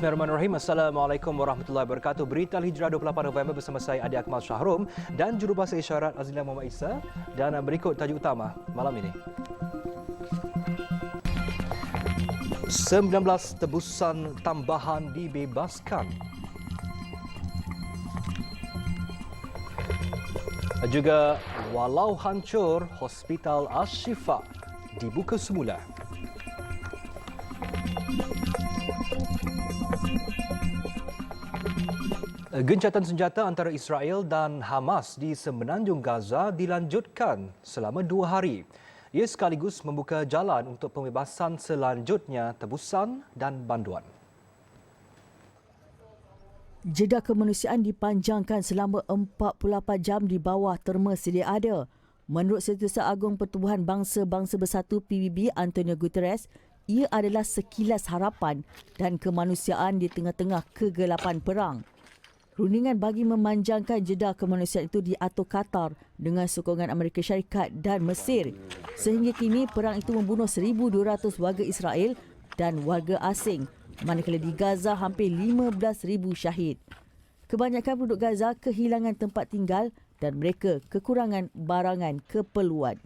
Bismillahirrahmanirrahim. Assalamualaikum warahmatullahi wabarakatuh. Berita Al-Hijrah 28 November bersama saya Adi Akmal Shahrum dan jurubahasa isyarat Azila Muhammad Isa. Dan berikut tajuk utama malam ini. 19 tebusan tambahan dibebaskan. Juga walau hancur, Hospital Al-Shifa dibuka semula. Gencatan senjata antara Israel dan Hamas di semenanjung Gaza dilanjutkan selama 2 hari. Ia sekaligus membuka jalan untuk pembebasan selanjutnya tebusan dan banduan. Jeda kemanusiaan dipanjangkan selama 48 jam di bawah terma sedia ada. Menurut Setiausaha Agung Pertubuhan Bangsa-Bangsa Bersatu PBB Antonio Guterres, ia adalah sekilas harapan dan kemanusiaan di tengah-tengah kegelapan perang. Rundingan bagi memanjangkan jeda kemanusiaan itu diatur Qatar dengan sokongan Amerika Syarikat dan Mesir. Sehingga kini perang itu membunuh 1,200 warga Israel dan warga asing, manakala di Gaza hampir 15,000 syahid. Kebanyakan penduduk Gaza kehilangan tempat tinggal dan mereka kekurangan barangan keperluan.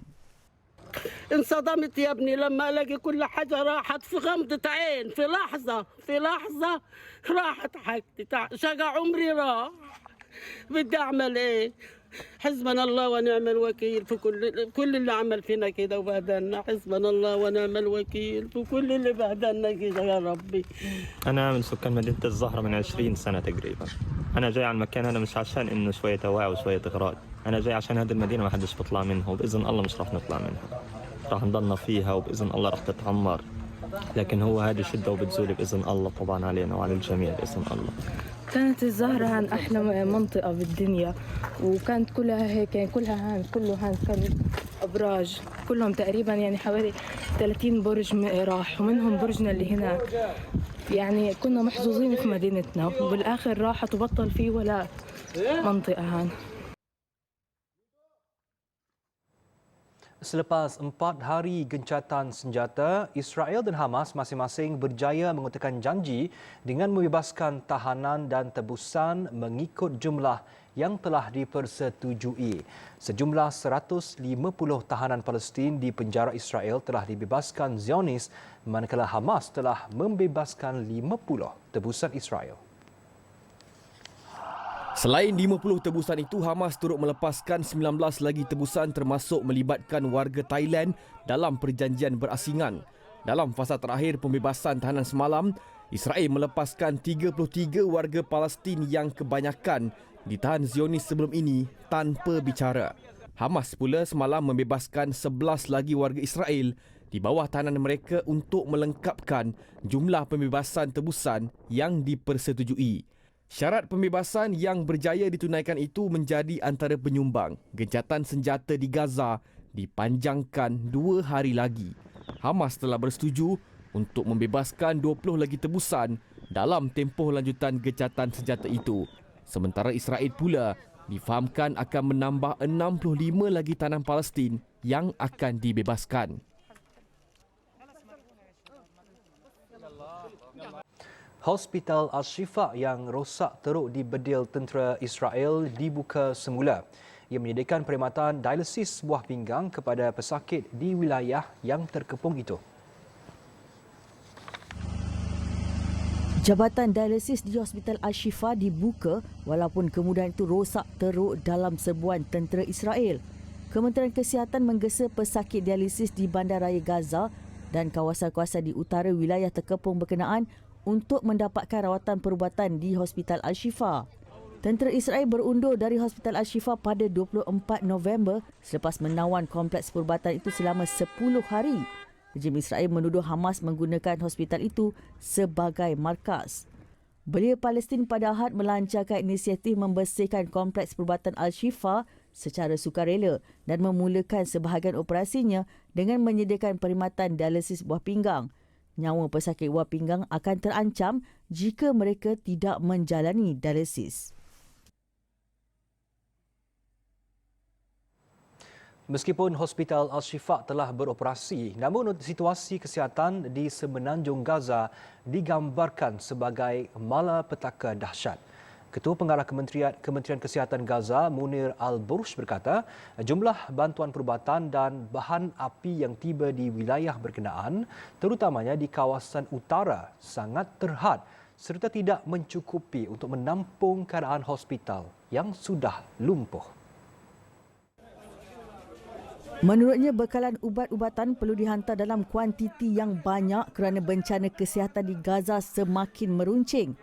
انصدمت يا ابني لما الاقي كل حاجه راحت في غمضه عين في لحظه راحت حاجتي شقى عمري راح بدي اعمل ايه حسبنا الله ونعم الوكيل في كل اللي عمل فينا كده وبهدلنا حسبنا الله ونعم الوكيل في كل اللي بهدلنا كده يا ربي. انا من سكان مدينه الزهره من 20 سنه تقريبا. انا جاي على المكان هذا مش عشان انه شويه هواء وشويه اغراض، انا جاي عشان هذه المدينه ما حدش بيطلع منها وباذن الله مش راح نطلع منها، راح نضلنا فيها وباذن الله راح تتعمر، لكن هو هذه شده وبتزول باذن الله طبعا علينا وعلى الجميع باذن الله. كانت الزهرة عن أحلى منطقة بالدنيا، وكانت كلها هيك يعني كله كانت أبراج كلهم تقريبا يعني حوالي 30 برج راح ومنهم برجنا اللي هناك. يعني كنا محظوظين في مدينتنا وبالآخر راحت وبطل فيه ولا منطقة هان. Selepas 4 hari gencatan senjata, Israel dan Hamas masing-masing berjaya mengutarakan janji dengan membebaskan tahanan dan tebusan mengikut jumlah yang telah dipersetujui. Sejumlah 150 tahanan Palestin di penjara Israel telah dibebaskan Zionis, manakala Hamas telah membebaskan 50 tebusan Israel. Selain 50 tebusan itu, Hamas turut melepaskan 19 lagi tebusan termasuk melibatkan warga Thailand dalam perjanjian berasingan. Dalam fasa terakhir pembebasan tahanan semalam, Israel melepaskan 33 warga Palestin yang kebanyakan ditahan Zionis sebelum ini tanpa bicara. Hamas pula semalam membebaskan 11 lagi warga Israel di bawah tahanan mereka untuk melengkapkan jumlah pembebasan tebusan yang dipersetujui. Syarat pembebasan yang berjaya ditunaikan itu menjadi antara penyumbang gencatan senjata di Gaza dipanjangkan 2 hari lagi. Hamas telah bersetuju untuk membebaskan 20 lagi tebusan dalam tempoh lanjutan gencatan senjata itu. Sementara Israel pula difahamkan akan menambah 65 lagi tahanan Palestin yang akan dibebaskan. Hospital Al-Shifa yang rosak teruk di bedil tentera Israel dibuka semula. Ia menyediakan perkhidmatan dialisis buah pinggang kepada pesakit di wilayah yang terkepung itu. Jabatan dialisis di Hospital Al-Shifa dibuka walaupun kemudahan itu rosak teruk dalam serbuan tentera Israel. Kementerian Kesihatan menggesa pesakit dialisis di Bandaraya Gaza dan kawasan-kawasan di utara wilayah terkepung berkenaan untuk mendapatkan rawatan perubatan di Hospital Al-Shifa. Tentera Israel berundur dari Hospital Al-Shifa pada 24 November selepas menawan kompleks perubatan itu selama 10 hari. Rejim Israel menuduh Hamas menggunakan hospital itu sebagai markas. Belia Palestin pada Ahad melancarkan inisiatif membersihkan kompleks perubatan Al-Shifa secara sukarela dan memulakan sebahagian operasinya dengan menyediakan perkhidmatan dialisis buah pinggang. Nyawa pesakit buah pinggang akan terancam jika mereka tidak menjalani dialisis. Meskipun Hospital Al-Shifa telah beroperasi, namun situasi kesihatan di semenanjung Gaza digambarkan sebagai malapetaka dahsyat. Ketua Pengarah Kementerian Kesihatan Gaza, Munir Al-Bursh berkata, jumlah bantuan perubatan dan bahan api yang tiba di wilayah berkenaan, terutamanya di kawasan utara, sangat terhad serta tidak mencukupi untuk menampung keadaan hospital yang sudah lumpuh. Menurutnya, bekalan ubat-ubatan perlu dihantar dalam kuantiti yang banyak kerana bencana kesihatan di Gaza semakin meruncing.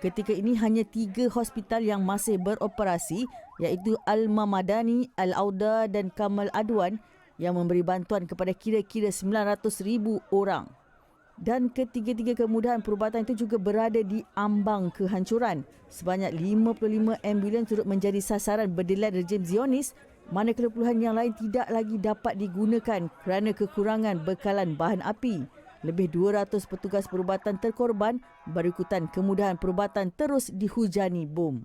Ketika ini hanya 3 hospital yang masih beroperasi, iaitu Al-Mamadani, Al-Auda dan Kamal Adwan yang memberi bantuan kepada kira-kira 900,000 orang. Dan ketiga-tiga kemudahan perubatan itu juga berada di ambang kehancuran. Sebanyak 55 ambulans turut menjadi sasaran berdelat rejim Zionis, manakala puluhan yang lain tidak lagi dapat digunakan kerana kekurangan bekalan bahan api. Lebih 200 petugas perubatan terkorban berikutan kemudahan perubatan terus dihujani bom.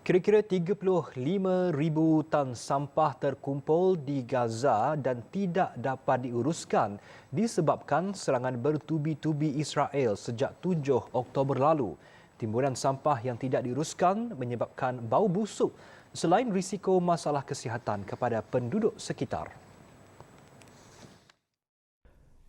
Kira-kira 35,000 tan sampah terkumpul di Gaza dan tidak dapat diuruskan disebabkan serangan bertubi-tubi Israel sejak 7 Oktober lalu. Timbunan sampah yang tidak diuruskan menyebabkan bau busuk selain risiko masalah kesihatan kepada penduduk sekitar.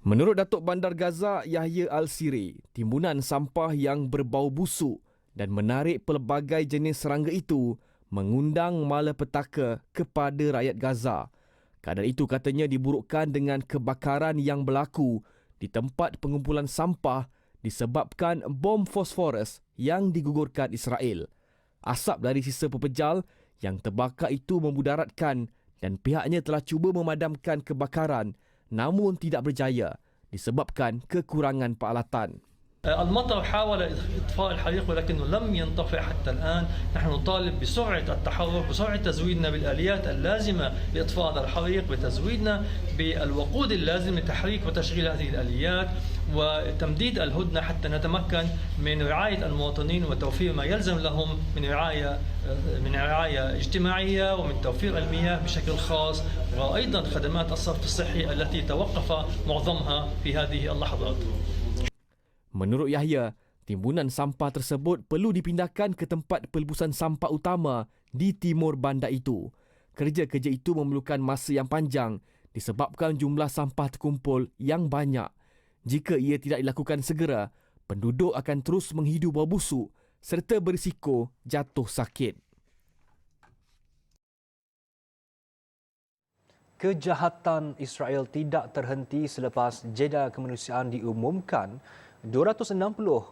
Menurut Datuk Bandar Gaza, Yahya Al-Siri, timbunan sampah yang berbau busuk dan menarik pelbagai jenis serangga itu mengundang malapetaka kepada rakyat Gaza. Keadaan itu katanya diburukkan dengan kebakaran yang berlaku di tempat pengumpulan sampah disebabkan bom fosforus yang digugurkan Israel. Asap dari sisa pepejal yang terbakar itu memudaratkan dan pihaknya telah cuba memadamkan kebakaran namun tidak berjaya disebabkan kekurangan peralatan. المطر حاول إطفاء الحريق ولكنه لم ينطفئ حتى الآن. نحن نطالب بسرعة التحرك، بسرعة تزويدنا بالآليات اللازمة لإطفاء هذا الحريق، بتزويدنا بالوقود اللازم لتحريك وتشغيل هذه الآليات، وتمديد الهدنة حتى نتمكن من رعاية المواطنين وتوفير ما يلزم لهم من رعاية اجتماعية ومن توفير المياه بشكل خاص، وأيضا خدمات الصرف الصحي التي توقف معظمها في هذه اللحظات. Menurut Yahya, timbunan sampah tersebut perlu dipindahkan ke tempat pelebusan sampah utama di timur bandar itu. Kerja-kerja itu memerlukan masa yang panjang disebabkan jumlah sampah terkumpul yang banyak. Jika ia tidak dilakukan segera, penduduk akan terus menghidu bau busuk serta berisiko jatuh sakit. Kejahatan Israel tidak terhenti selepas jeda kemanusiaan diumumkan. 260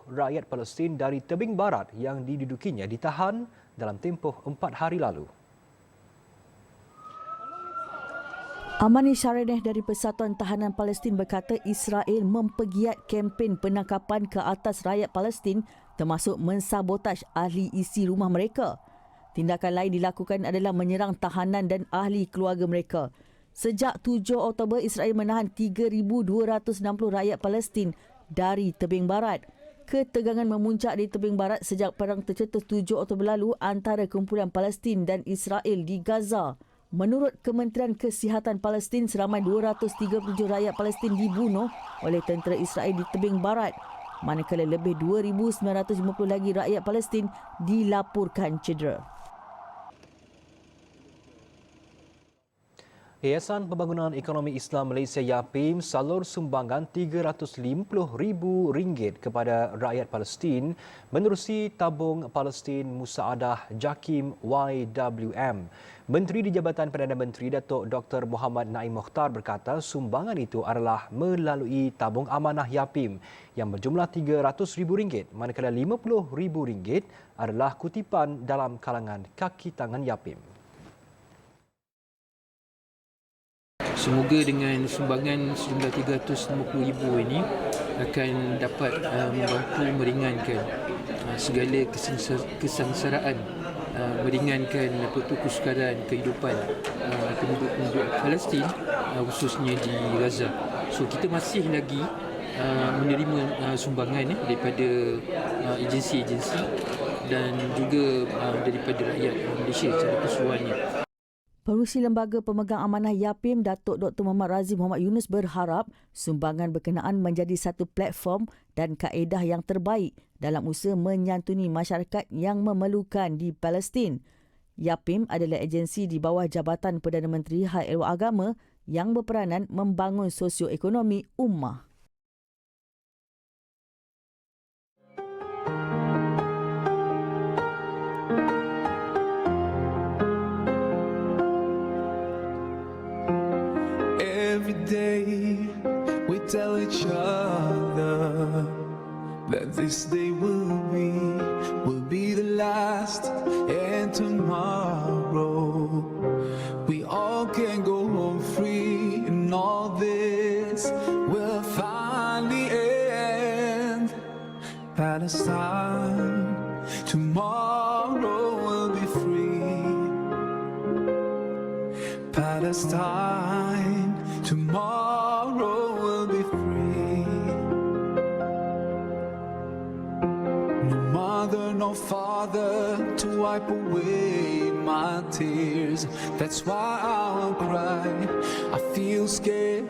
rakyat Palestin dari tebing barat yang didudukinya ditahan dalam tempoh 4 hari lalu. Amani Shareneh dari Persatuan Tahanan Palestin berkata Israel mempegiat kempen penangkapan ke atas rakyat Palestin termasuk mensabotaj ahli isi rumah mereka. Tindakan lain dilakukan adalah menyerang tahanan dan ahli keluarga mereka. Sejak 7 Oktober, Israel menahan 3,260 rakyat Palestin dari tebing barat. Ketegangan memuncak di tebing barat sejak perang tercetus 7 Oktober lalu antara kumpulan Palestin dan Israel di Gaza. Menurut Kementerian Kesihatan Palestin, seramai 237 rakyat Palestin dibunuh oleh tentera Israel di tebing barat, manakala lebih 2,950 lagi rakyat Palestin dilaporkan cedera. Yayasan Pembangunan Ekonomi Islam Malaysia YAPIM salur sumbangan RM350,000 kepada rakyat Palestin menerusi tabung Palestin Musaadah JAKIM YWM. Menteri di Jabatan Perdana Menteri Datuk Dr. Muhammad Naim Mokhtar berkata sumbangan itu adalah melalui tabung amanah YAPIM yang berjumlah RM300,000, manakala RM50,000 adalah kutipan dalam kalangan kaki tangan YAPIM. Semoga dengan sumbangan sejumlah RM350,000 ini akan dapat membantu meringankan segala kesengsaraan, meringankan kesukaran kehidupan penduduk Palestin khususnya di Gaza. So kita masih lagi menerima sumbangan daripada agensi-agensi dan juga daripada rakyat Malaysia secara keseluruhannya. Pengerusi Lembaga Pemegang Amanah Yapim, Datuk Dr. Muhammad Razif Muhammad Yunus berharap sumbangan berkenaan menjadi satu platform dan kaedah yang terbaik dalam usaha menyantuni masyarakat yang memerlukan di Palestin. Yapim adalah agensi di bawah Jabatan Perdana Menteri Hal Ehwal Agama yang berperanan membangun sosioekonomi ummah. Every day we tell each other that this day will be the last, and tomorrow we all can go home free, and all this will finally end. Palestine, tomorrow will be free. Palestine, tomorrow will be free. No mother, no father to wipe away my tears. That's why I'll cry. I feel scared,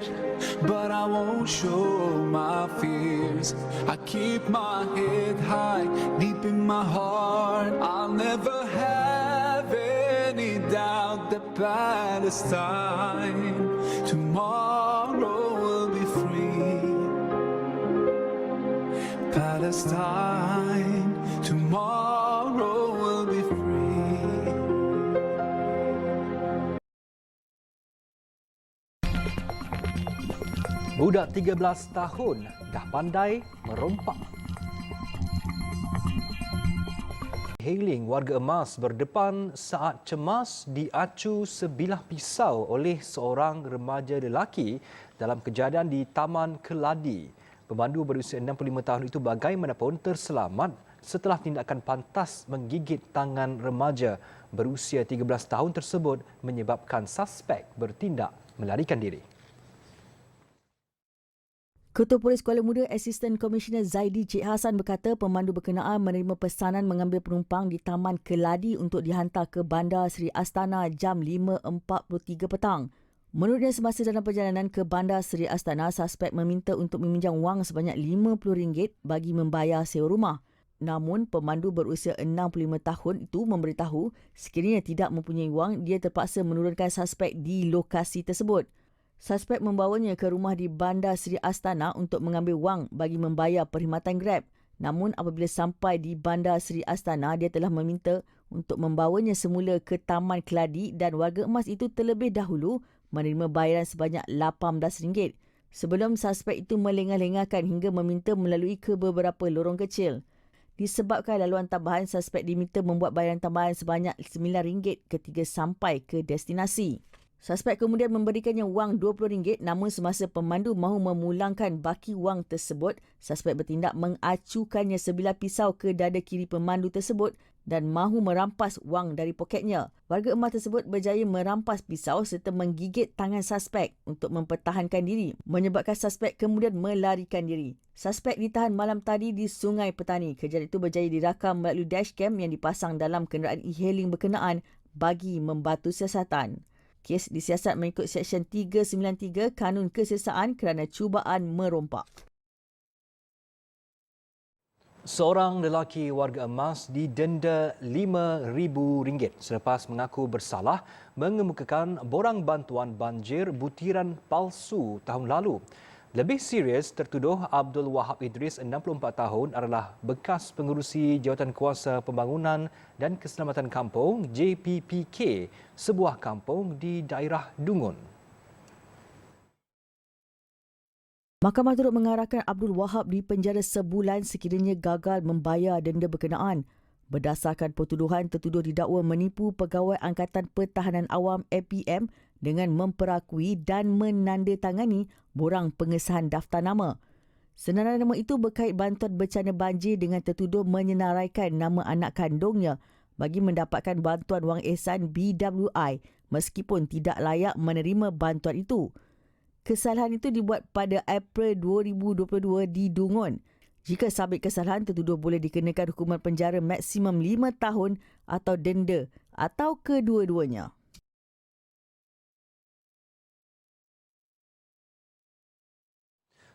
but I won't show my fears. I keep my head high, deep in my heart. I'll never have any doubt that Palestine, tomorrow will be free. Palestine, tomorrow will be free. Budak 13 tahun dah pandai merompak. Hailing warga emas berdepan saat cemas diacu sebilah pisau oleh seorang remaja lelaki dalam kejadian di Taman Keladi. Pemandu berusia 65 tahun itu bagaimanapun terselamat setelah tindakan pantas menggigit tangan remaja berusia 13 tahun tersebut menyebabkan suspek bertindak melarikan diri. Ketua Polis Kuala Muda Asisten Komisioner Zaidi Cik Hassan berkata pemandu berkenaan menerima pesanan mengambil penumpang di Taman Keladi untuk dihantar ke Bandar Seri Astana jam 5.43 petang. Menurutnya semasa dalam perjalanan ke Bandar Seri Astana, suspek meminta untuk meminjam wang sebanyak RM50 bagi membayar sewa rumah. Namun, pemandu berusia 65 tahun itu memberitahu sekiranya tidak mempunyai wang, dia terpaksa menurunkan suspek di lokasi tersebut. Suspek membawanya ke rumah di Bandar Seri Astana untuk mengambil wang bagi membayar perkhidmatan Grab. Namun apabila sampai di Bandar Seri Astana, dia telah meminta untuk membawanya semula ke Taman Keladi dan warga emas itu terlebih dahulu menerima bayaran sebanyak RM18. Sebelum suspek itu melengah-lengahkan hingga meminta melalui ke beberapa lorong kecil. Disebabkan laluan tambahan, suspek diminta membuat bayaran tambahan sebanyak RM9 ketika sampai ke destinasi. Suspek kemudian memberikannya wang RM20, namun semasa pemandu mahu memulangkan baki wang tersebut, suspek bertindak mengacukannya sebilah pisau ke dada kiri pemandu tersebut dan mahu merampas wang dari poketnya. Warga emas tersebut berjaya merampas pisau serta menggigit tangan suspek untuk mempertahankan diri, menyebabkan suspek kemudian melarikan diri. Suspek ditahan malam tadi di Sungai Petani. Kejadian itu berjaya dirakam melalui dashcam yang dipasang dalam kenderaan e-hailing berkenaan bagi membantu siasatan. Kes disiasat mengikut Seksyen 393 Kanun Kesiasaan kerana cubaan merompak. Seorang lelaki warga emas didenda RM5,000 selepas mengaku bersalah mengemukakan borang bantuan banjir butiran palsu tahun lalu. Lebih serius, tertuduh Abdul Wahab Idris, 64 tahun, adalah bekas pengerusi Jawatankuasa Pembangunan dan Keselamatan Kampung JPPK, sebuah kampung di daerah Dungun. Mahkamah turut mengarahkan Abdul Wahab dipenjara sebulan sekiranya gagal membayar denda berkenaan. Berdasarkan pertuduhan, tertuduh didakwa menipu Pegawai Angkatan Pertahanan Awam APM dengan memperakui dan menandatangani borang pengesahan daftar nama. Senarai nama itu berkait bantuan bencana banjir dengan tertuduh menyenaraikan nama anak kandungnya bagi mendapatkan bantuan wang ihsan BWI meskipun tidak layak menerima bantuan itu. Kesalahan itu dibuat pada April 2022 di Dungun. Jika sabit kesalahan, tertuduh boleh dikenakan hukuman penjara maksimum 5 tahun atau denda atau kedua-duanya.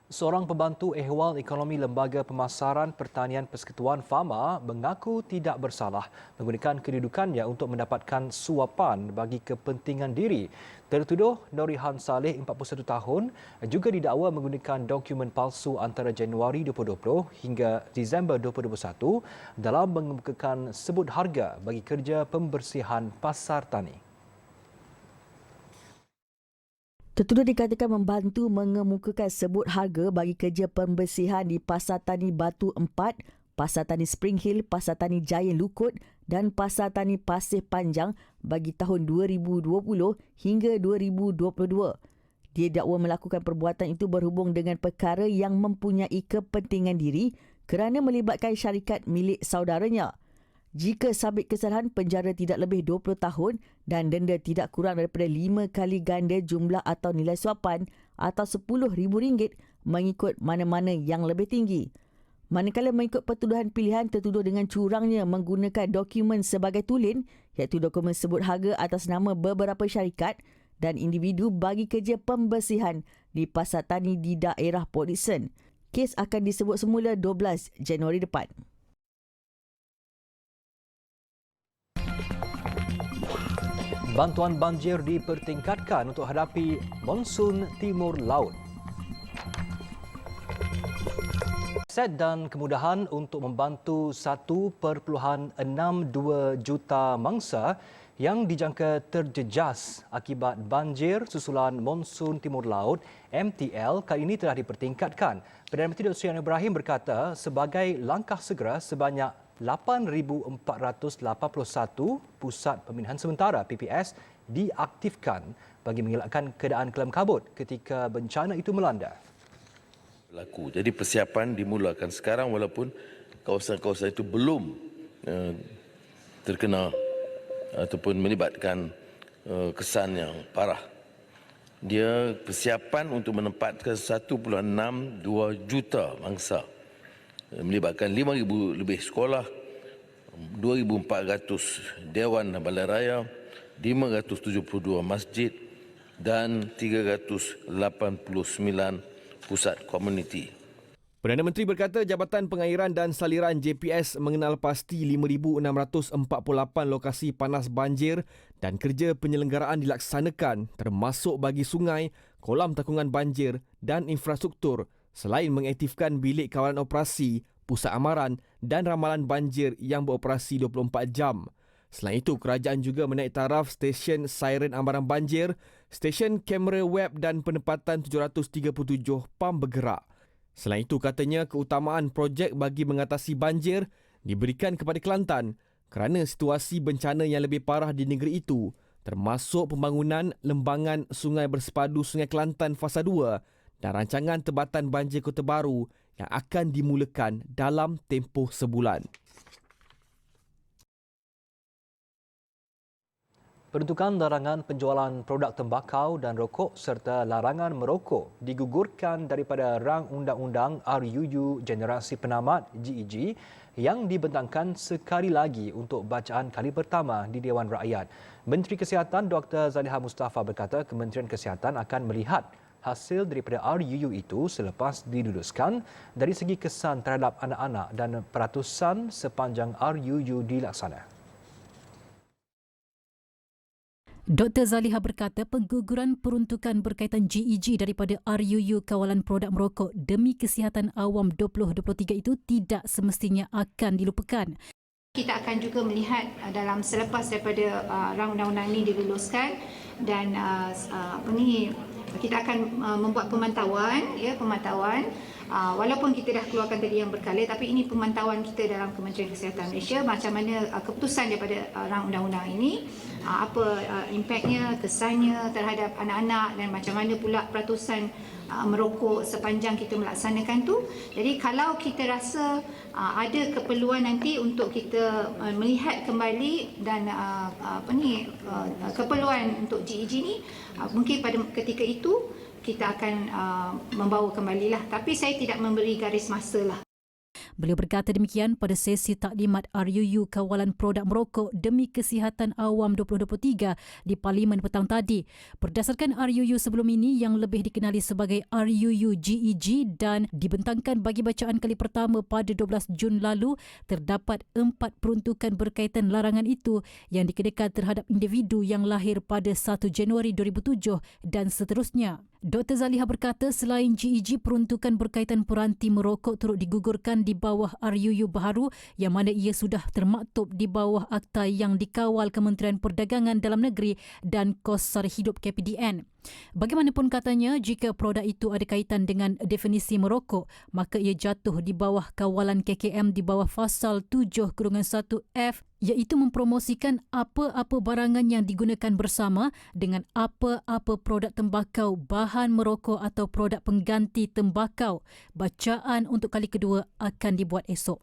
Seorang pembantu ehwal ekonomi Lembaga Pemasaran Pertanian Persekutuan Fama mengaku tidak bersalah menggunakan kedudukannya untuk mendapatkan suapan bagi kepentingan diri. Tertuduh Norihan Saleh, 41 tahun, juga didakwa menggunakan dokumen palsu antara Januari 2020 hingga Disember 2021 dalam mengemukakan sebut harga bagi kerja pembersihan pasar tani. Tertuduh dikatakan membantu mengemukakan sebut harga bagi kerja pembersihan di Pasar Tani Batu 4, Pasar Tani Spring Hill, Pasar Tani Giant Lukut dan Pasar Tani Pasir Panjang bagi tahun 2020 hingga 2022. Dia dakwa melakukan perbuatan itu berhubung dengan perkara yang mempunyai kepentingan diri kerana melibatkan syarikat milik saudaranya. Jika sabit kesalahan, penjara tidak lebih 20 tahun dan denda tidak kurang daripada 5 kali ganda jumlah atau nilai suapan atau RM10,000 mengikut mana-mana yang lebih tinggi. Manakala mengikut pertuduhan pilihan, tertuduh dengan curangnya menggunakan dokumen sebagai tulen, iaitu dokumen sebut harga atas nama beberapa syarikat dan individu bagi kerja pembersihan di pasar tani di daerah Port Dickson. Kes akan disebut semula 12 Januari depan. Bantuan banjir dipertingkatkan untuk hadapi monsun timur laut. Set dan kemudahan untuk membantu 1.62 juta mangsa yang dijangka terjejas akibat banjir susulan monsun timur laut MTL kali ini telah dipertingkatkan. Perdana Menteri Dr. Sri Anwar Ibrahim berkata sebagai langkah segera sebanyak 8,481 pusat pemindahan sementara PPS diaktifkan bagi mengelakkan keadaan kelam kabut ketika bencana itu melanda. Jadi persiapan dimulakan sekarang walaupun kawasan-kawasan itu belum terkena ataupun melibatkan kesan yang parah. Dia persiapan untuk menempatkan 1.62 juta mangsa, melibatkan 5,000 lebih sekolah, 2,400 dewan dan balai raya, 572 masjid dan 389 pusat komuniti. Perdana Menteri berkata Jabatan Pengairan dan Saliran JPS mengenal pasti 5,648 lokasi panas banjir dan kerja penyelenggaraan dilaksanakan termasuk bagi sungai, kolam takungan banjir dan infrastruktur selain mengaktifkan bilik kawalan operasi, pusat amaran dan ramalan banjir yang beroperasi 24 jam. Selain itu, kerajaan juga menaik taraf stesen siren amaran banjir, stesen kamera web dan penempatan 737 pam bergerak. Selain itu, katanya keutamaan projek bagi mengatasi banjir diberikan kepada Kelantan kerana situasi bencana yang lebih parah di negeri itu, termasuk pembangunan lembangan sungai bersepadu Sungai Kelantan Fasa 2 dan rancangan tebatan banjir Kota Baru yang akan dimulakan dalam tempoh sebulan. Peruntukan larangan penjualan produk tembakau dan rokok serta larangan merokok digugurkan daripada Rang Undang-Undang RUU Generasi Penamat GEG yang dibentangkan sekali lagi untuk bacaan kali pertama di Dewan Rakyat. Menteri Kesihatan Dr. Zaliha Mustafa berkata Kementerian Kesihatan akan melihat hasil daripada RUU itu selepas diluluskan dari segi kesan terhadap anak-anak dan peratusan sepanjang RUU dilaksana. Dr. Zaliha berkata pengguguran peruntukan berkaitan GEG daripada RUU Kawalan Produk Merokok demi Kesihatan Awam 2023 itu tidak semestinya akan dilupakan. Kita akan juga melihat dalam selepas daripada rang undang-undang ini diluluskan dan kita akan membuat pemantauan walaupun kita dah keluarkan tadi yang berkala, tapi ini pemantauan kita dalam Kementerian Kesihatan Malaysia macam mana keputusan daripada rang undang-undang ini, apa impaknya, kesannya terhadap anak-anak dan macam mana pula peratusan merokok sepanjang kita melaksanakan tu. Jadi kalau kita rasa ada keperluan nanti untuk kita melihat kembali dan keperluan untuk GEG ni, mungkin pada ketika itu kita akan membawa kembalilah, tapi saya tidak memberi garis masa lah. Beliau berkata demikian pada sesi taklimat RUU Kawalan Produk Merokok Demi Kesihatan Awam 2023 di Parlimen petang tadi. Berdasarkan RUU sebelum ini yang lebih dikenali sebagai RUU GEG dan dibentangkan bagi bacaan kali pertama pada 12 Jun lalu, terdapat 4 peruntukan berkaitan larangan itu yang dikenakan terhadap individu yang lahir pada 1 Januari 2007 dan seterusnya. Dr. Zaliha berkata selain GEG, peruntukan berkaitan peranti merokok turut digugurkan di bawah RUU baharu yang mana ia sudah termaktub di bawah Akta yang dikawal Kementerian Perdagangan Dalam Negeri dan Kos Sara Hidup KPDN. Bagaimanapun katanya, jika produk itu ada kaitan dengan definisi merokok, maka ia jatuh di bawah kawalan KKM di bawah Fasal 7-1F, iaitu mempromosikan apa-apa barangan yang digunakan bersama dengan apa-apa produk tembakau, bahan merokok atau produk pengganti tembakau. Bacaan untuk kali kedua akan dibuat esok.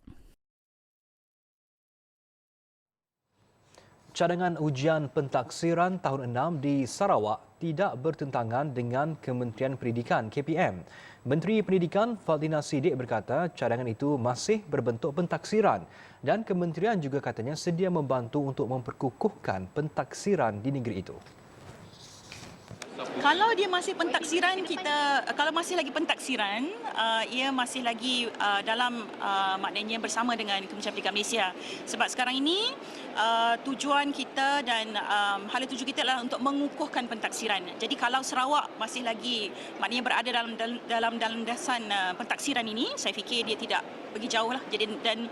Cadangan ujian pentaksiran tahun 6 di Sarawak tidak bertentangan dengan Kementerian Pendidikan KPM. Menteri Pendidikan Fadlina Siddiq berkata cadangan itu masih berbentuk pentaksiran dan kementerian juga katanya sedia membantu untuk memperkukuhkan pentaksiran di negeri itu. Kalau dia masih pentaksiran, kalau masih lagi pentaksiran, ia masih lagi dalam maknanya bersama dengan Kementerian Pendidikan Malaysia. Sebab sekarang ini tujuan kita dan hala tuju kita adalah untuk mengukuhkan pentaksiran. Jadi kalau Sarawak masih lagi maknanya berada dalam landasan pentaksiran ini, saya fikir dia tidak pergi jauh lah. Jadi dan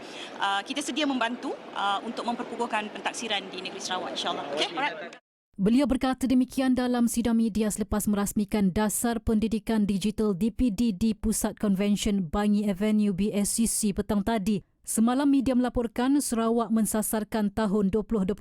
kita sedia membantu untuk memperkukuhkan pentaksiran di negeri Sarawak, insya-Allah. Okey, alright. Beliau berkata demikian dalam sidang media selepas merasmikan Dasar Pendidikan Digital DPD di Pusat Konvensyen Bangi Avenue BSCC petang tadi. Semalam media melaporkan Sarawak mensasarkan tahun 2025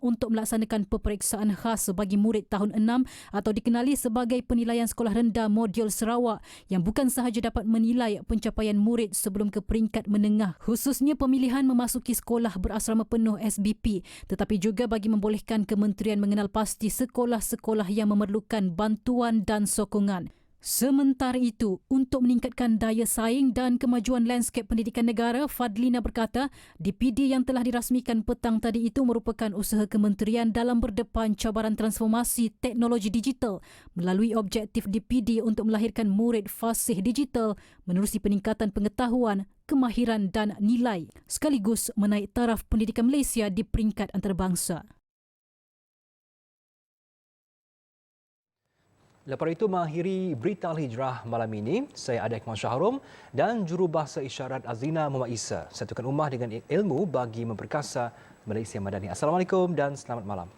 untuk melaksanakan peperiksaan khas bagi murid tahun 6 atau dikenali sebagai penilaian sekolah rendah modul Sarawak yang bukan sahaja dapat menilai pencapaian murid sebelum ke peringkat menengah, khususnya pemilihan memasuki sekolah berasrama penuh SBP, tetapi juga bagi membolehkan kementerian mengenal pasti sekolah-sekolah yang memerlukan bantuan dan sokongan. Sementara itu, untuk meningkatkan daya saing dan kemajuan lanskap pendidikan negara, Fadlina berkata, DPD yang telah dirasmikan petang tadi itu merupakan usaha kementerian dalam berdepan cabaran transformasi teknologi digital melalui objektif DPD untuk melahirkan murid fasih digital menerusi peningkatan pengetahuan, kemahiran dan nilai, sekaligus menaik taraf pendidikan Malaysia di peringkat antarabangsa. Lepas itu mengakhiri Berita Al-Hijrah malam ini, saya Adaik Masyahrum dan Jurubahasa Isyarat Azina Muhammad Isa. Satukan ummah dengan ilmu bagi memperkasa Malaysia Madani. Assalamualaikum dan selamat malam.